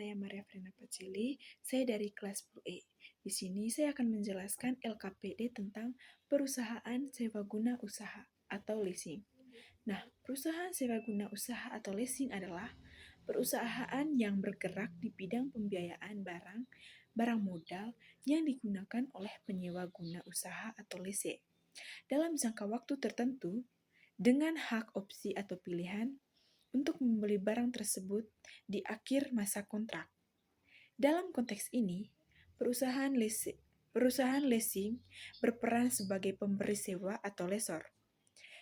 saya Maria Frena Pacili, saya dari kelas 10E. Di sini saya akan menjelaskan LKPD tentang perusahaan sewa guna usaha atau leasing. Nah, perusahaan sewa guna usaha atau leasing adalah perusahaan yang bergerak di bidang pembiayaan barang modal yang digunakan oleh penyewa guna usaha atau lese dalam jangka waktu tertentu dengan hak opsi atau pilihan untuk membeli barang tersebut di akhir masa kontrak. Dalam konteks ini, perusahaan leasing berperan sebagai pemberi sewa atau lessor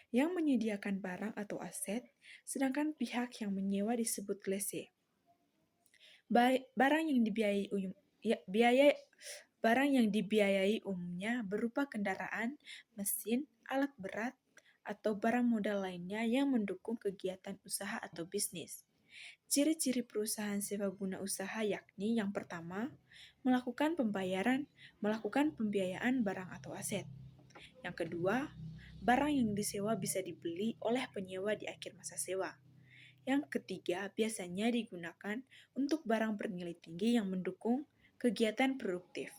yang menyediakan barang atau aset, sedangkan pihak yang menyewa disebut lessee. Barang yang dibiayai umumnya berupa kendaraan, mesin, alat berat, atau barang modal lainnya yang mendukung kegiatan usaha atau bisnis. Ciri-ciri perusahaan sewa guna usaha yakni yang pertama, melakukan pembiayaan barang atau aset. Yang kedua, barang yang disewa bisa dibeli oleh penyewa di akhir masa sewa. Yang ketiga, biasanya digunakan untuk barang bernilai tinggi yang mendukung kegiatan produktif.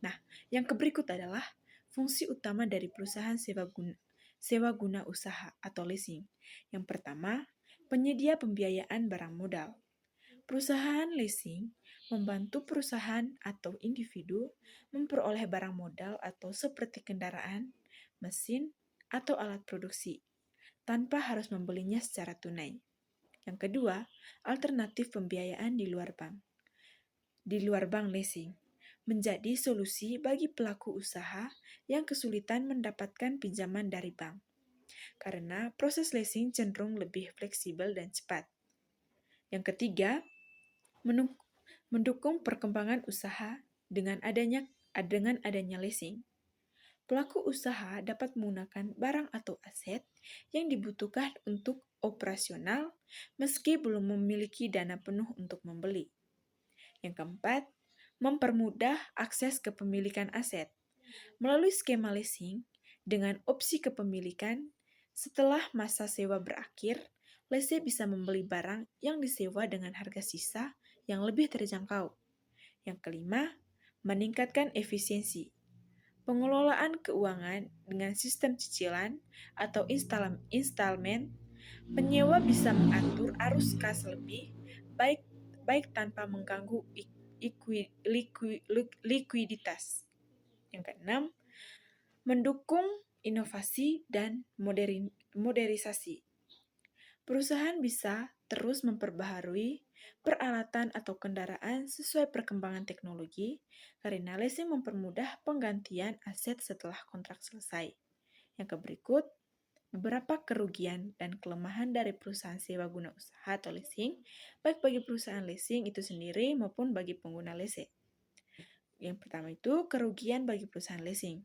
Nah, yang berikut adalah fungsi utama dari perusahaan sewa guna usaha atau leasing. Yang pertama, penyedia pembiayaan barang modal. Perusahaan leasing membantu perusahaan atau individu memperoleh barang modal atau seperti kendaraan, mesin, atau alat produksi, tanpa harus membelinya secara tunai. Yang kedua, alternatif pembiayaan di luar bank leasing menjadi solusi bagi pelaku usaha yang kesulitan mendapatkan pinjaman dari bank, karena proses leasing cenderung lebih fleksibel dan cepat. Yang ketiga, mendukung perkembangan usaha dengan adanya leasing. Pelaku usaha dapat menggunakan barang atau aset yang dibutuhkan untuk operasional meski belum memiliki dana penuh untuk membeli. Yang keempat, mempermudah akses kepemilikan aset. Melalui skema leasing, dengan opsi kepemilikan, setelah masa sewa berakhir, lese bisa membeli barang yang disewa dengan harga sisa yang lebih terjangkau. Yang kelima, meningkatkan efisiensi. Pengelolaan keuangan dengan sistem cicilan atau instalmen, penyewa bisa mengatur arus kas lebih baik tanpa mengganggu likuiditas. Yang keenam, mendukung inovasi dan modernisasi. Perusahaan bisa terus memperbaharui peralatan atau kendaraan sesuai perkembangan teknologi, karena leasing mempermudah penggantian aset setelah kontrak selesai. Yang berikut, beberapa kerugian dan kelemahan dari perusahaan sewa guna usaha atau leasing, baik bagi perusahaan leasing itu sendiri maupun bagi pengguna lese. Yang pertama itu kerugian bagi perusahaan leasing.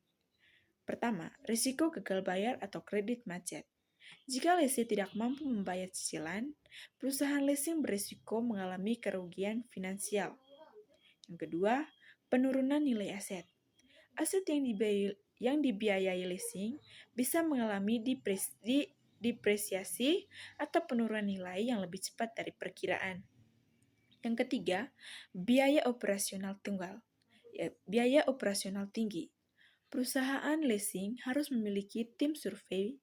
Pertama, risiko gagal bayar atau kredit macet. Jika lese tidak mampu membayar cicilan, perusahaan leasing berisiko mengalami kerugian finansial. Yang kedua, penurunan nilai aset. Aset yang dibiayai leasing bisa mengalami depresiasi atau penurunan nilai yang lebih cepat dari perkiraan. Yang ketiga, biaya operasional tinggi. Perusahaan leasing harus memiliki tim survei,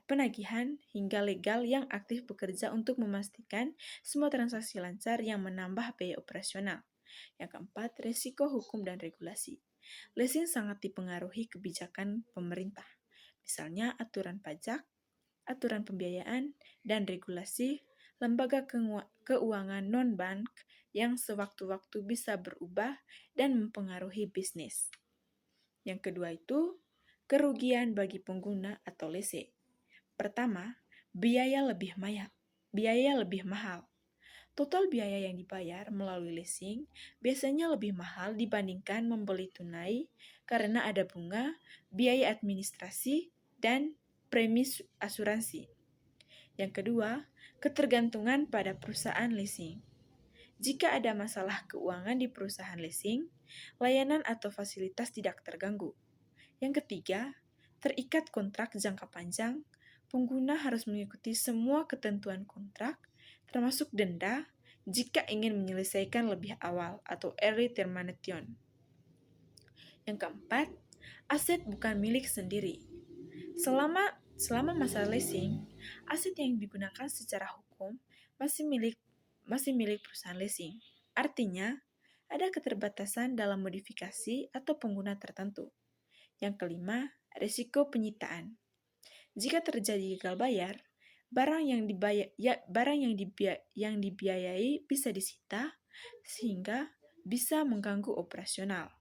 penagihan, hingga legal yang aktif bekerja untuk memastikan semua transaksi lancar yang menambah biaya operasional. Yang keempat, risiko hukum dan regulasi. Leasing sangat dipengaruhi kebijakan pemerintah, misalnya aturan pajak, aturan pembiayaan, dan regulasi lembaga keuangan non-bank yang sewaktu-waktu bisa berubah dan mempengaruhi bisnis. Yang kedua itu, kerugian bagi pengguna atau lese. Pertama, biaya lebih mahal. Total biaya yang dibayar melalui leasing biasanya lebih mahal dibandingkan membeli tunai karena ada bunga, biaya administrasi, dan premi asuransi. Yang kedua, ketergantungan pada perusahaan leasing. Jika ada masalah keuangan di perusahaan leasing, layanan atau fasilitas tidak terganggu. Yang ketiga, terikat kontrak jangka panjang. Pengguna harus mengikuti semua ketentuan kontrak, termasuk denda, jika ingin menyelesaikan lebih awal atau early termination. Yang keempat, aset bukan milik sendiri. Selama masa leasing, aset yang digunakan secara hukum masih milik perusahaan leasing. Artinya, ada keterbatasan dalam modifikasi atau pengguna tertentu. Yang kelima, risiko penyitaan. Jika terjadi gagal bayar, barang yang dibiayai bisa disita sehingga bisa mengganggu operasional.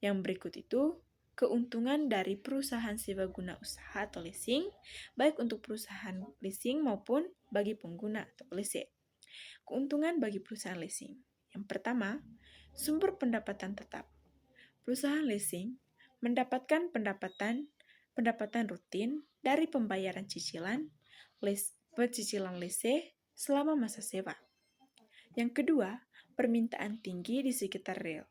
Yang berikut itu keuntungan dari perusahaan sewa guna usaha atau leasing, baik untuk perusahaan leasing maupun bagi pengguna atau lessee. Keuntungan bagi perusahaan leasing. Yang pertama, sumber pendapatan tetap. Perusahaan leasing mendapatkan pendapatan rutin dari pembayaran cicilan lessee selama masa sewa. Yang kedua, permintaan tinggi di sekitar real.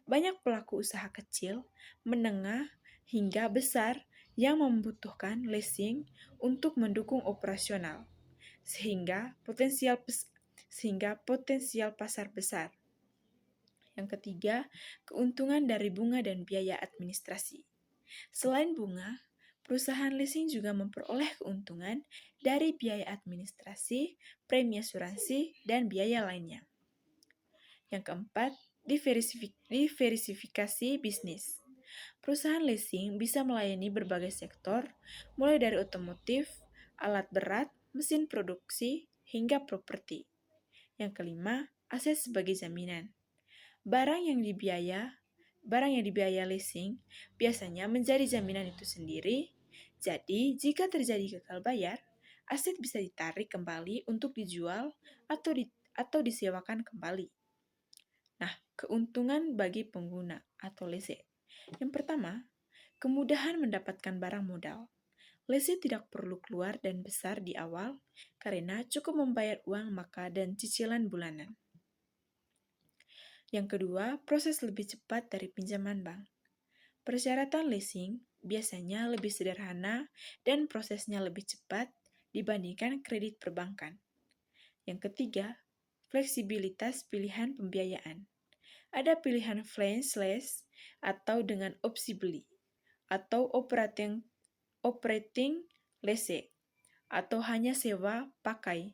Banyak pelaku usaha kecil, menengah, hingga besar yang membutuhkan leasing untuk mendukung operasional, sehingga potensial pasar besar. Yang ketiga, keuntungan dari bunga dan biaya administrasi. Selain bunga, perusahaan leasing juga memperoleh keuntungan dari biaya administrasi, premi asuransi, dan biaya lainnya. Yang keempat, diversifikasi bisnis. Perusahaan leasing bisa melayani berbagai sektor, mulai dari otomotif, alat berat, mesin produksi, hingga properti. Yang kelima, aset sebagai jaminan. Barang yang dibiaya leasing biasanya menjadi jaminan itu sendiri. Jadi, jika terjadi gagal bayar, aset bisa ditarik kembali untuk dijual atau disewakan kembali. Nah, keuntungan bagi pengguna atau lessee. Yang pertama, kemudahan mendapatkan barang modal. Lessee tidak perlu keluar dan besar di awal karena cukup membayar uang maka dan cicilan bulanan. Yang kedua, proses lebih cepat dari pinjaman bank. Persyaratan leasing biasanya lebih sederhana dan prosesnya lebih cepat dibandingkan kredit perbankan. Yang ketiga, fleksibilitas pilihan pembiayaan. Ada pilihan flash lease atau dengan opsi beli, atau operating lease, atau hanya sewa pakai.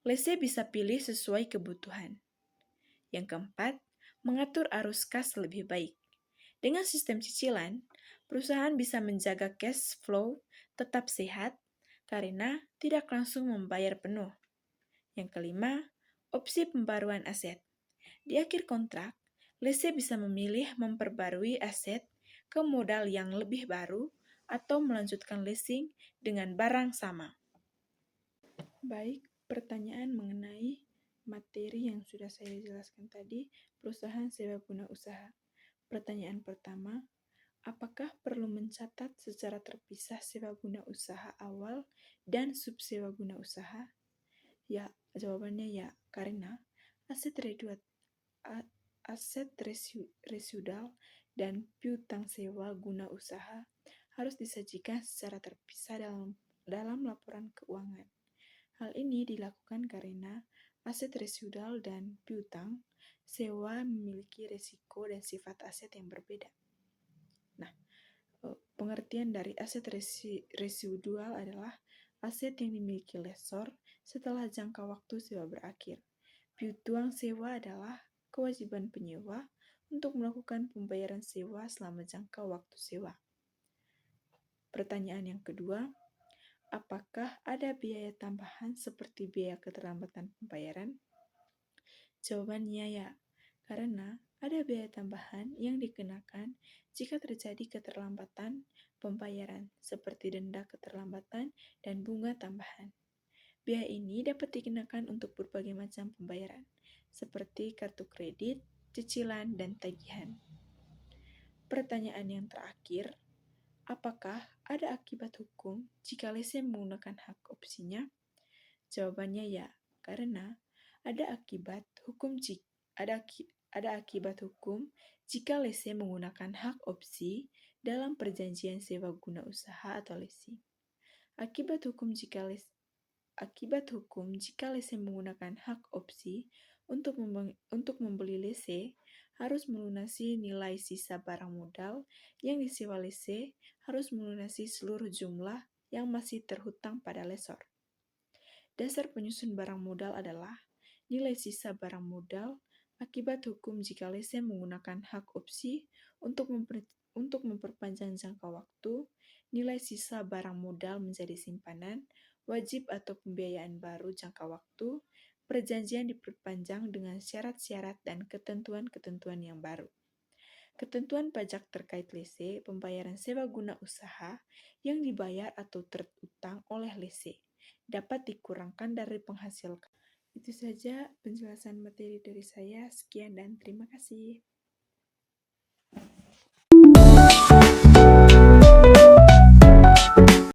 Lease bisa pilih sesuai kebutuhan. Yang keempat, mengatur arus kas lebih baik. Dengan sistem cicilan, perusahaan bisa menjaga cash flow tetap sehat karena tidak langsung membayar penuh. Yang kelima, opsi pembaruan aset. Di akhir kontrak, lessee bisa memilih memperbarui aset ke modal yang lebih baru atau melanjutkan leasing dengan barang sama. Baik, pertanyaan mengenai materi yang sudah saya jelaskan tadi, perusahaan sewa guna usaha. Pertanyaan pertama, apakah perlu mencatat secara terpisah sewa guna usaha awal dan subsewa guna usaha? Ya, jawabannya ya, karena aset residual dan piutang sewa guna usaha harus disajikan secara terpisah dalam laporan keuangan. Hal ini dilakukan karena aset residual dan piutang sewa memiliki risiko dan sifat aset yang berbeda. Nah, pengertian dari aset residual adalah aset yang dimiliki lessor setelah jangka waktu sewa berakhir. Piutang sewa adalah kewajiban penyewa untuk melakukan pembayaran sewa selama jangka waktu sewa. Pertanyaan yang kedua, apakah ada biaya tambahan seperti biaya keterlambatan pembayaran? Jawabannya ya, karena ada biaya tambahan yang dikenakan jika terjadi keterlambatan pembayaran, seperti denda keterlambatan dan bunga tambahan. Biaya ini dapat dikenakan untuk berbagai macam pembayaran, seperti kartu kredit, cicilan, dan tagihan. Pertanyaan yang terakhir, apakah ada akibat hukum jika lessee menggunakan hak opsinya? Jawabannya ya, karena ada akibat hukum jika lessee menggunakan hak opsi dalam perjanjian sewa guna usaha atau leasing. Akibat hukum Akibat hukum jika lese menggunakan hak opsi untuk membeli lese, harus melunasi nilai sisa barang modal yang disewa lese, harus melunasi seluruh jumlah yang masih terhutang pada lesor. Dasar penyusun barang modal adalah nilai sisa barang modal akibat hukum jika lese menggunakan hak opsi untuk memperpanjang jangka waktu, nilai sisa barang modal menjadi simpanan, wajib atau pembiayaan baru jangka waktu, perjanjian diperpanjang dengan syarat-syarat dan ketentuan-ketentuan yang baru. Ketentuan pajak terkait lese pembayaran sewa guna usaha yang dibayar atau terutang oleh lese dapat dikurangkan dari penghasilan. Itu saja penjelasan materi dari saya. Sekian dan terima kasih.